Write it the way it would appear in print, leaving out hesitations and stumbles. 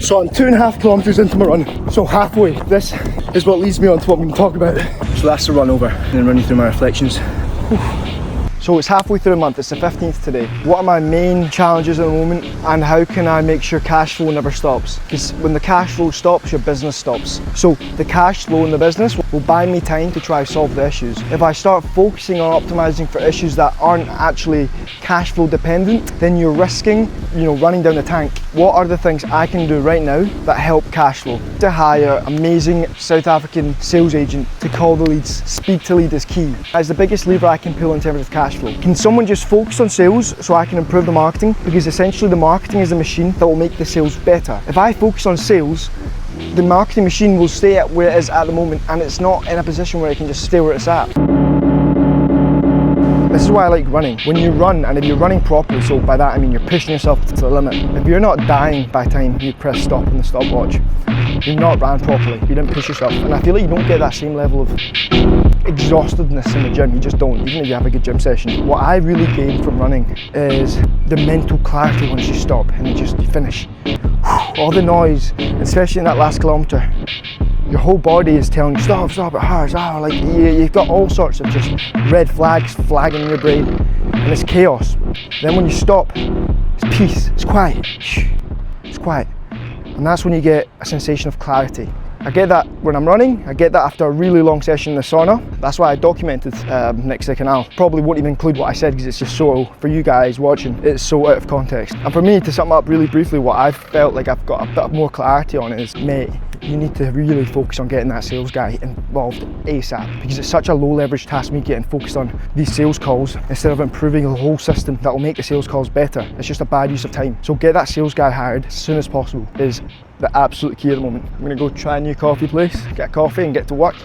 So I'm 2.5 kilometres into my run, so halfway. This is what leads me on to what I'm going to talk about. So that's the run over, and then running through my reflections. Whew. So it's halfway through the month, it's the 15th today. What are my main challenges at the moment, and how can I make sure cash flow never stops? Because when the cash flow stops, your business stops. So the cash flow in the business will buy me time to try solve the issues. If I start focusing on optimizing for issues that aren't actually cash flow dependent, then you're risking, running down the tank. What are the things I can do right now that help cash flow? To hire amazing South African sales agent to call the leads. Speed to lead is key. That's the biggest lever I can pull in terms of cash flow. Can someone just focus on sales so I can improve the marketing? Because essentially the marketing is the machine that will make the sales better. If I focus on sales, the marketing machine will stay at where it is at the moment, and it's not in a position where it can just stay where it's at. This is why I like running. When you run, and if you're running properly, so by that I mean you're pushing yourself to the limit. If you're not dying by the time you press stop on the stopwatch, you've not ran properly, you didn't push yourself. And I feel like you don't get that same level of exhaustedness in the gym, you just don't, even if you have a good gym session. What I really gain from running is the mental clarity once you stop and you finish. All the noise, especially in that last kilometre, your whole body is telling you stop, it hurts, like you've got all sorts of just red flags flagging in your brain, and it's chaos. Then when you stop, it's peace, it's quiet, it's quiet. And that's when you get a sensation of clarity. I get that when I'm running, I get that after a really long session in the sauna. That's why I documented next to the canal. Probably won't even include what I said because it's just so, for you guys watching, it's so out of context. And for me, to sum up really briefly, what I've felt like I've got a bit more clarity on is, mate, you need to really focus on getting that sales guy involved ASAP, because it's such a low leverage task, me getting focused on these sales calls instead of improving the whole system that will make the sales calls better. It's just a bad use of time. So get that sales guy hired as soon as possible is the absolute key at the moment. I'm gonna go try a new coffee place, get a coffee and get to work.